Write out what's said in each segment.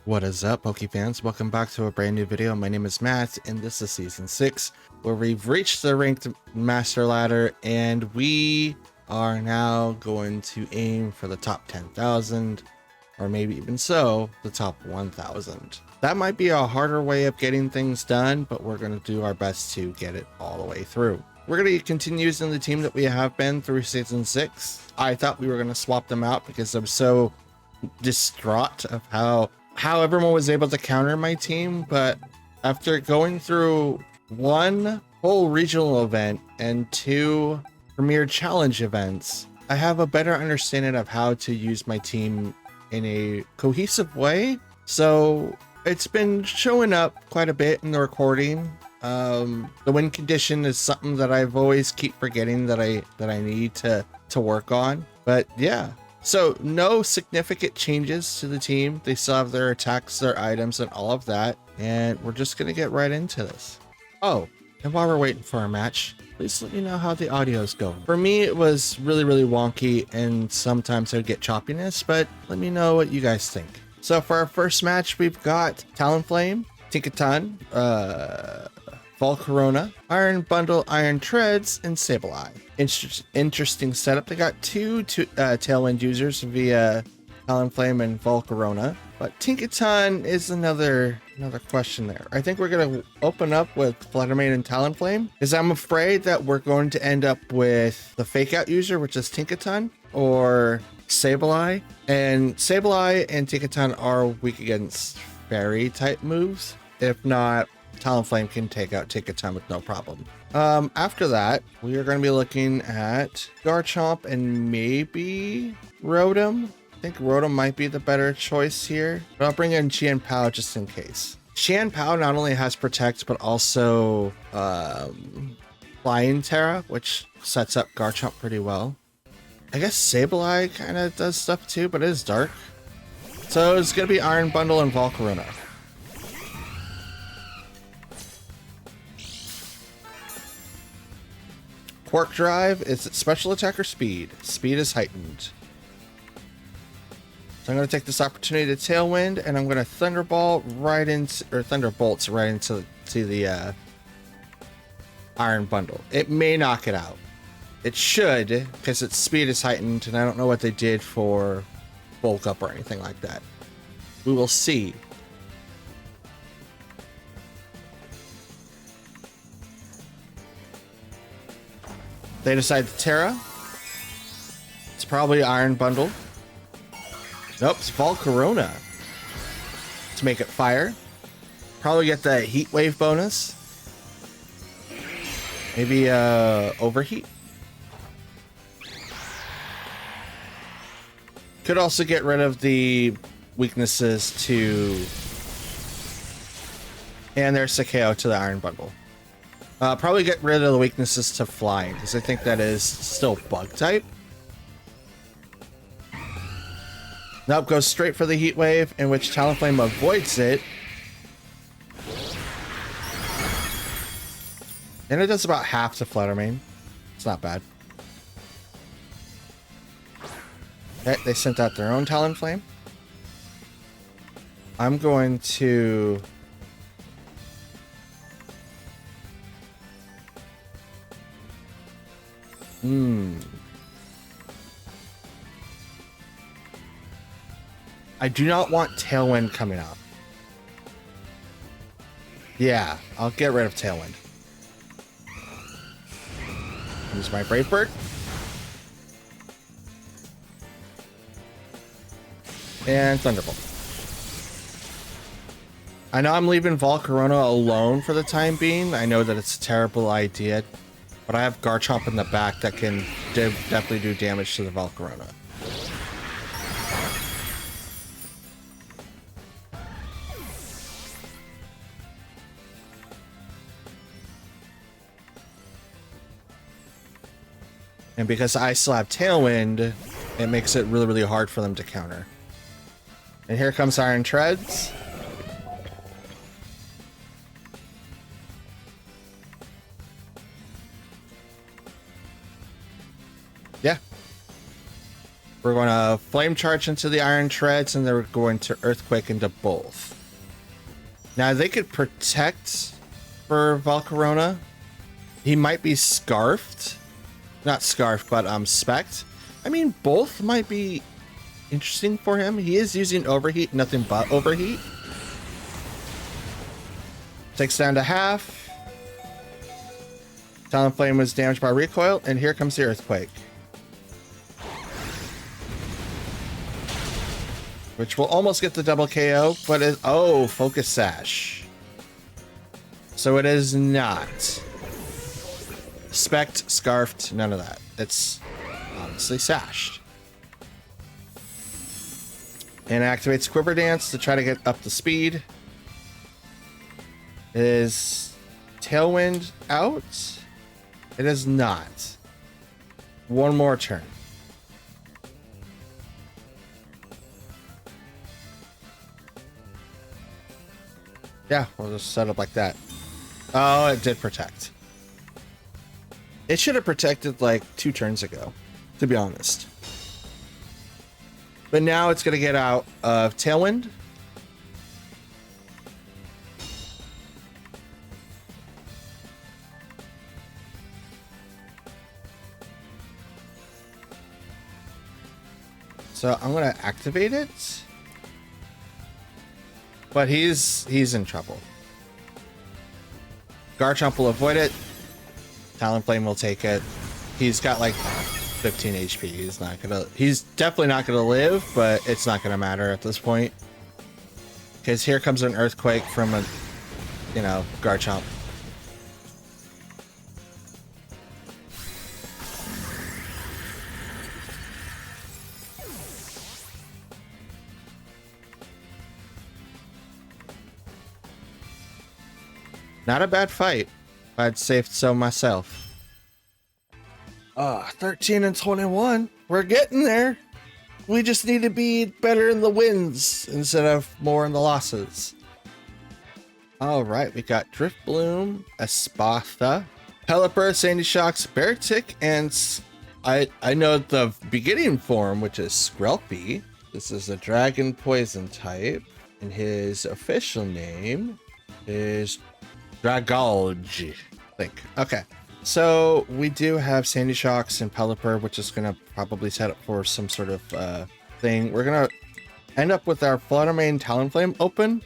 What is up, Pokefans? Welcome back to a brand new video. My name is Matt, and this is Season 6, where we've reached the Ranked Master Ladder, and we are now going to aim for the top 10,000, or maybe even so, the top 1,000. That might be a harder way of getting things done, but we're going to do our best to get it all the way through. We're going to continue using the team that we have been through Season 6. I thought we were going to swap them out because I'm so distraught of how everyone was able to counter my team, but after going through one whole regional event and two premier challenge events, I have a better understanding of how to use my team in a cohesive way. So it's been showing up quite a bit in the recording. The win condition is something that I've always keep forgetting that I need to work on. But yeah. So no significant changes to the team. They still have their attacks, their items, and all of that. And we're just going to get right into this. Oh, and while we're waiting for our match, please let me know how the audio's going. For me, it was really wonky, and sometimes I would get choppiness, but let me know what you guys think. So for our first match, we've got Talonflame, Tinkaton, Volcarona, Iron Bundle, Iron Treads, and Sableye. Interesting setup. They got two Tailwind users via Talonflame and Volcarona, but Tinkaton is another question there. I think we're going to open up with Fluttermane and Talonflame, because I'm afraid that we're going to end up with the Fake Out user, which is Tinkaton, or Sableye. And Sableye and Tinkaton are weak against Fairy type moves. If not, Talonflame can take out Tinkaton with no problem. After that, we are going to be looking at Garchomp and maybe Rotom. I think Rotom might be the better choice here, but I'll bring in Qianpao just in case. Qianpao not only has Protect, but also Flying Terra, which sets up Garchomp pretty well. I guess Sableye kind of does stuff too, but it is dark. So it's going to be Iron Bundle and Volcarona. Quark Drive, is it special attack or speed? Speed is heightened. So I'm going to take this opportunity to Tailwind, and I'm going to Thunderbolts right into the Iron Bundle. It may knock it out. It should, because its speed is heightened, and I don't know what they did for bulk up or anything like that. We will see. They decide to Terra. It's probably Iron Bundle. Nope, it's Volcarona to make it fire. Probably get the Heat Wave bonus. Maybe Overheat. Could also get rid of the weaknesses to... And there's Sakeo to the Iron Bundle. Probably get rid of the weaknesses to flying, because I think that is still bug type. Nope, goes straight for the Heat Wave, in which Talonflame avoids it. And it does about half to Fluttermane. It's not bad. Okay, they sent out their own Talonflame. I'm going to... I do not want Tailwind coming out. Yeah, I'll get rid of Tailwind. Use my Brave Bird. And Thunderbolt. I know I'm leaving Volcarona alone for the time being. I know that it's a terrible idea, but I have Garchomp in the back that can definitely do damage to the Volcarona. And because I still have Tailwind, it makes it really hard for them to counter. And here comes Iron Treads. Yeah. We're going to Flame Charge into the Iron Treads, and then we're going to Earthquake into both. Now, they could protect for Volcarona. He might be Scarfed. Not Scarfed, but Specked. I mean, both might be interesting for him. He is using Overheat, nothing but Overheat. Takes down to half. Talonflame was damaged by recoil, and here comes the Earthquake. Which will almost get the double KO, but it, oh, Focus Sash. So it is not. Specked, Scarfed, none of that. It's honestly sashed. And activates Quiver Dance to try to get up the speed. Is Tailwind out? It is not. One more turn. Yeah, we'll just set up like that. Oh, it did protect. It should have protected like 2 turns ago, to be honest. But now it's going to get out of Tailwind. So I'm going to activate it. But he's in trouble. Garchomp will avoid it. Talonflame will take it. He's got like 15 HP. He's definitely not gonna live, but it's not gonna matter at this point. Because here comes an Earthquake from a, Garchomp. Not a bad fight. I'd say so myself. 13 and 21. We're getting there. We just need to be better in the wins instead of more in the losses. All right, we got Driftbloom, Espatha, Pelipper, Sandy Shocks, Beartic, and I know the beginning form, which is Skrelpy. This is a Dragon Poison type, and his official name is Dragalge, I think. Okay, so we do have Sandy Shocks and Pelipper, which is going to probably set up for some sort of thing. We're going to end up with our Fluttermane Talonflame open.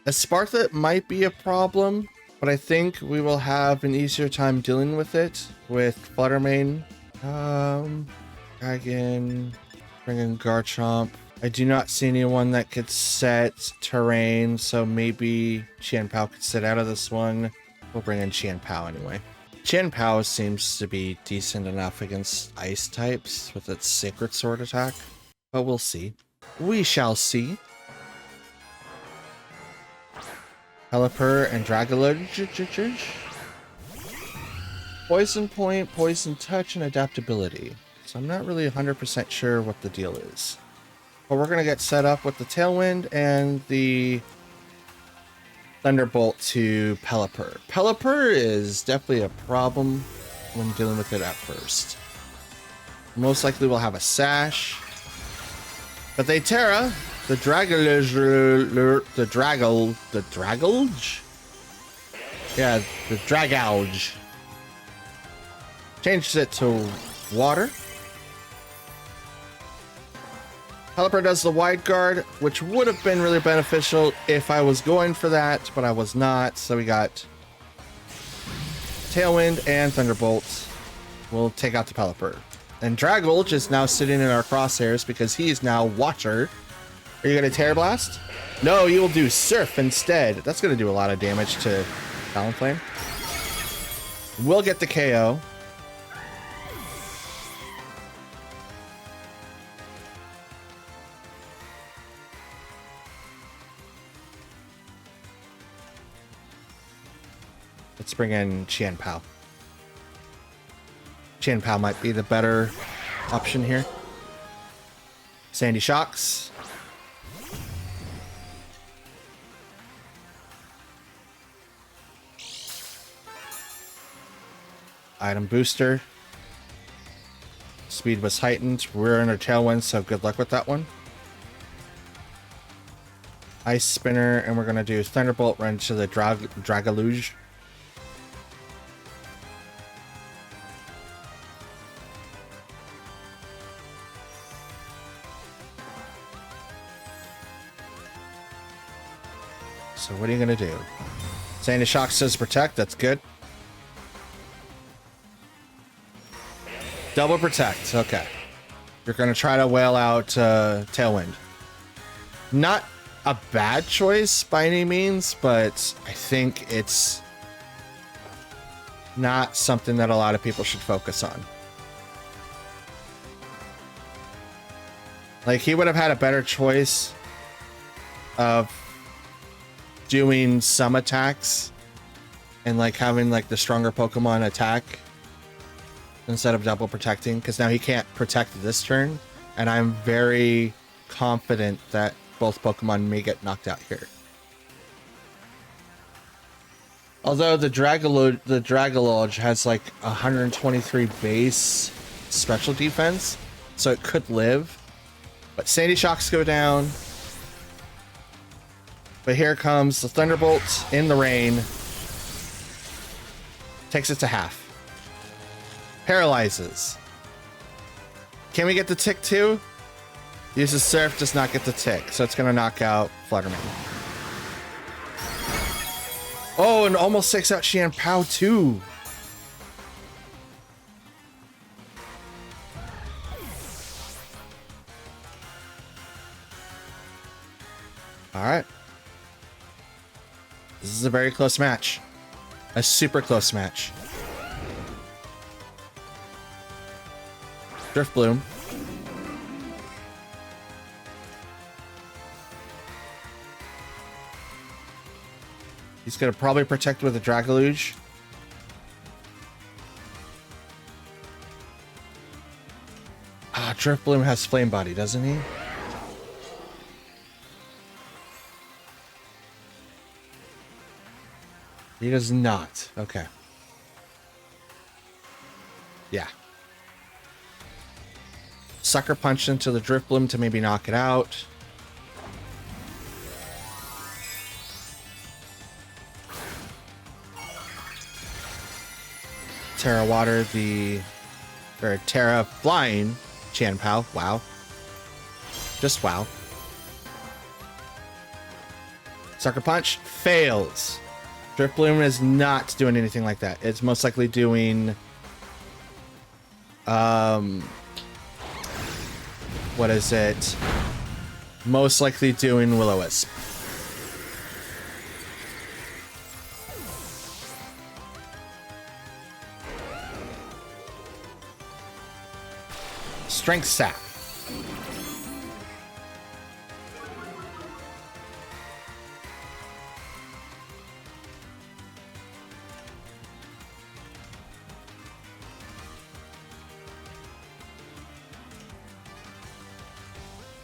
Espartha might be a problem, but I think we will have an easier time dealing with it with Fluttermane. Dragon, bring in Garchomp. I do not see anyone that could set terrain, so maybe Qianpao could sit out of this one. We'll bring in Qianpao anyway. Qianpao seems to be decent enough against ice types with its Sacred Sword attack, but we'll see. We shall see. Pelipper and Dragalge. Poison Point, Poison Touch, and Adaptability. So I'm not really 100% sure what the deal is. But we're going to get set up with the Tailwind and the Thunderbolt to Pelipper. Pelipper is definitely a problem when dealing with it at first. Most likely we'll have a Sash. But they Terra, the Dragalge, yeah, the Dragalge. Changes it to Water. Pelipper does the Wide Guard, which would have been really beneficial if I was going for that, but I was not. So we got Tailwind and Thunderbolt. We'll take out the Pelipper. And Dragalge is now sitting in our crosshairs because he is now Watcher. Are you going to Terra Blast? No, you will do Surf instead. That's going to do a lot of damage to Talonflame. We'll get the KO. Let's bring in Qianpao. Qianpao might be the better option here. Sandy Shocks. Item Booster. speed was heightened. We're in a tailwind, so good luck with that one. Ice Spinner, and we're going to do Thunderbolt run to the Dragaluge. So what are you going to do? Sandy Shock says protect. That's good. Double protect. Okay. You're going to try to whale out Tailwind. Not a bad choice by any means, but I think it's not something that a lot of people should focus on. Like, he would have had a better choice of doing some attacks and like having like the stronger Pokemon attack instead of double protecting, because now he can't protect this turn, and I'm very confident that both Pokemon may get knocked out here. Although the Dragaluge has like 123 base special defense, so it could live. But Sandy Shocks go down. But here comes the Thunderbolt in the rain. Takes it to half. Paralyzes. Can we get the tick too? Uses Surf, does not get the tick, so it's going to knock out Flutterman. Oh, and almost takes out Qianpao too. All right. This is a very close match. A super close match. Drift Bloom. He's going to probably protect with a Dragaluge. Ah, Drift Bloom has Flame Body, doesn't he? He does not. Okay. Yeah. Sucker Punch into the Drift Bloom to maybe knock it out. Terra Water or Terra Flying Qianpao. Wow. Just wow. Sucker Punch fails. Drift Bloom is not doing anything like that. It's most likely doing what is it? Most likely doing Will-O-Wisp. Strength Sap.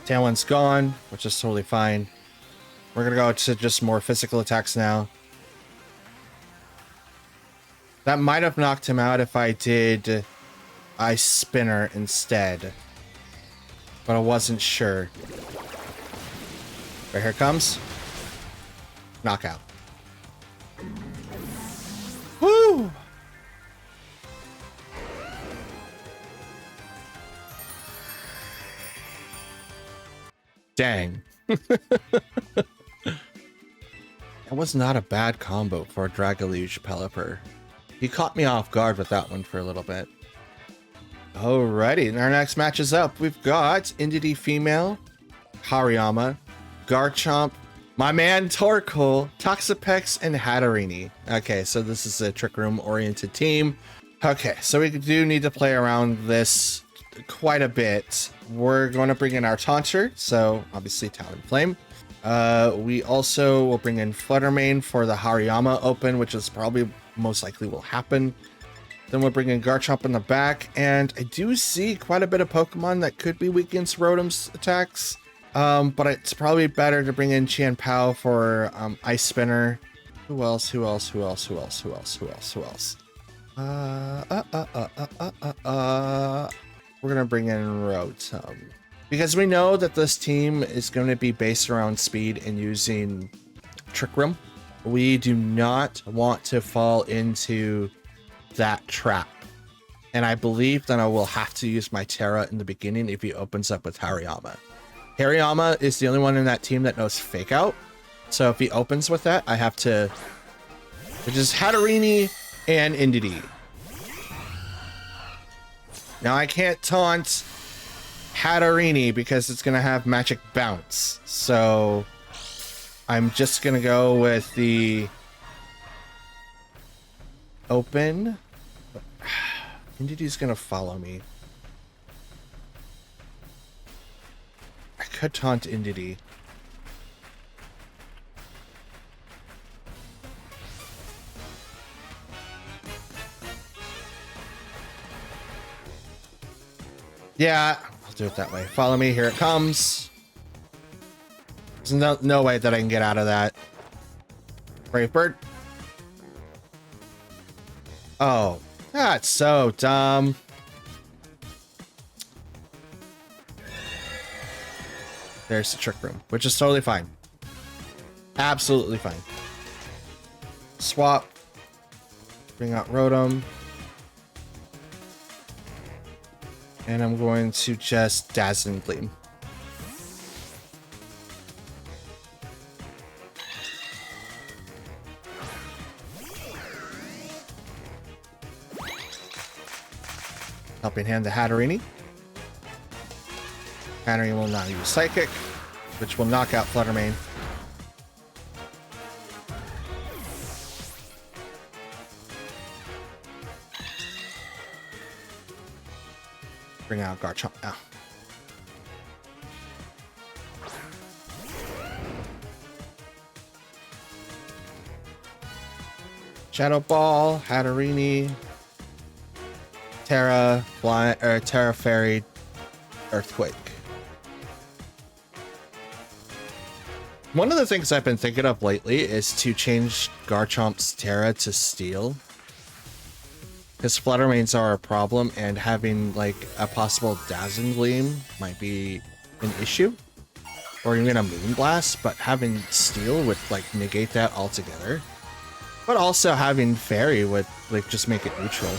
Tailwind's gone, which is totally fine. We're gonna go to just more physical attacks now. That might have knocked him out if I did Ice Spinner instead, but I wasn't sure. Right, here it comes. Knockout. Woo! Dang. That was not a bad combo for Dragaluge Pelipper. He caught me off guard with that one for a little bit. Alrighty, and our next match is up. We've got Indity Female, Hariyama, Garchomp, my man Torkoal, Toxapex, and Hatterene. Okay, so this is a Trick Room oriented team. Okay, so we do need to play around this quite a bit. We're going to bring in our Taunter, so obviously Talonflame. We also will bring in Fluttermane for the Hariyama Open, which is probably most likely will happen. Then we'll bring in Garchomp in the back, and I do see quite a bit of Pokemon that could be weak against Rotom's attacks. But it's probably better to bring in Qianpao for Ice Spinner. Who else? Who else? Who else? Who else? Who else? Who else? Who else? we're gonna bring in Rotom. Because we know that this team is going to be based around speed and using Trick Room. We do not want to fall into that trap. And I believe that I will have to use my Terra in the beginning if he opens up with Hariyama. Hariyama is the only one in that team that knows Fake Out. So if he opens with that, I have to... which is Hatterene and Indeedee. Now I can't taunt Hatterene because it's going to have Magic Bounce. So I'm just going to go with the open. Indeedee's going to follow me. I could taunt Indeedee. Yeah, I'll do it that way. Follow me. Here it comes. There's no way that I can get out of that. Brave Bird. Oh, that's so dumb. There's the Trick Room, which is totally fine. Absolutely fine. Swap. Bring out Rotom. And I'm going to just Dazzling Gleam. Helping Hand to Hatterene. Hatterene will now use Psychic, which will knock out Fluttermane. Bring out Garchomp now. Shadow Ball, Hatterene, Terra, Terra Fairy, Earthquake. One of the things I've been thinking of lately is to change Garchomp's Terra to Steel. Because Fluttermanes are a problem, and having like a possible Dazzling Gleam might be an issue. Or even a Moonblast, but having Steel would like negate that altogether. But also having Fairy would like just make it neutral.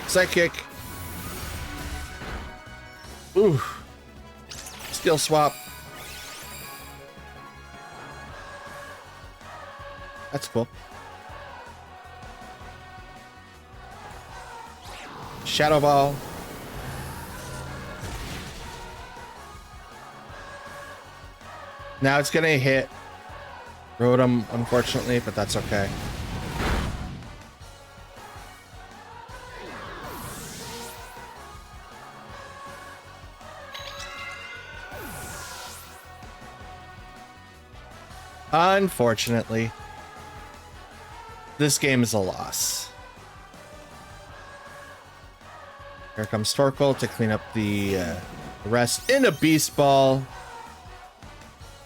Psychic. Ooh. Skill swap. That's cool. Shadow Ball. Now it's gonna hit Rotom, unfortunately, but that's okay. Unfortunately, this game is a loss. Here comes Torkoal to clean up the rest in a Beast Ball.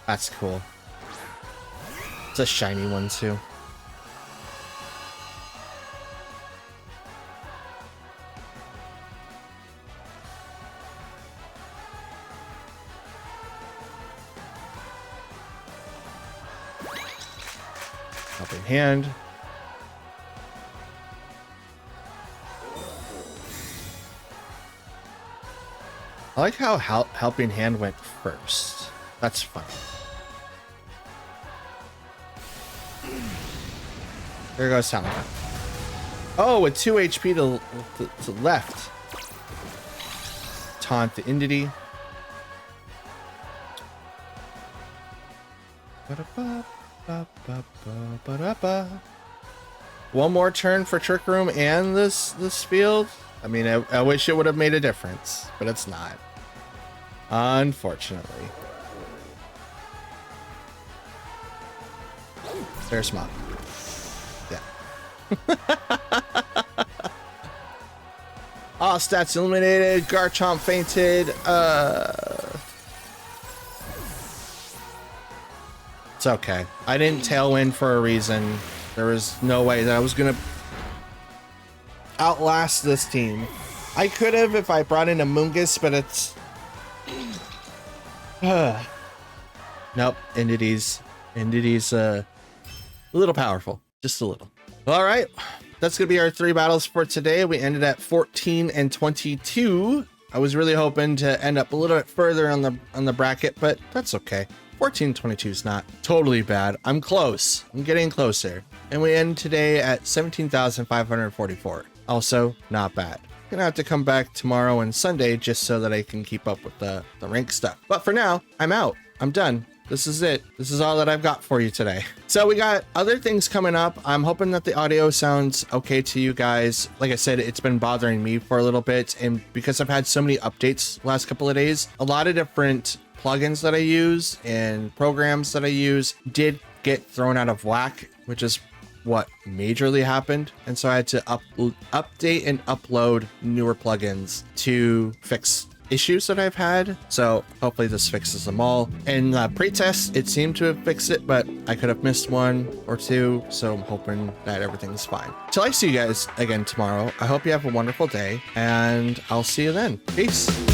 That's cool. It's a shiny one too. Helping Hand. I like how Helping Hand went first. That's fun. There goes Talonflame. Oh, with 2 HP to left. Taunt the Indeedee. One more turn for Trick Room and this field. I mean, I wish it would have made a difference, but it's not. Unfortunately. There's Mop. Yeah. All stats eliminated. Garchomp fainted. It's okay. I didn't Tailwind for a reason. There was no way that I was gonna... outlast this team. I could have if I brought in a Mungus, but it's... Nope, Entity's a little powerful, just a little. All right, that's gonna be our 3 battles for today. We ended at 14 and 22. I was really hoping to end up a little bit further on the bracket, but that's okay. 14 22 is not totally bad. I'm close. I'm getting closer. And we end today at 17,544. Also, not bad. Gonna have to come back tomorrow and Sunday just so that I can keep up with the rank stuff. But for now, I'm out. I'm done. This is it. This is all that I've got for you today. So we got other things coming up. I'm hoping that the audio sounds okay to you guys. Like I said, it's been bothering me for a little bit. And because I've had so many updates the last couple of days, a lot of different plugins that I use and programs that I use did get thrown out of whack, which is what majorly happened. And so I had to update and upload newer plugins to fix issues that I've had. So hopefully this fixes them all. In the pre-test, it seemed to have fixed it, but I could have missed 1 or 2. So I'm hoping that everything's fine. Till I see you guys again tomorrow, I hope you have a wonderful day and I'll see you then. Peace.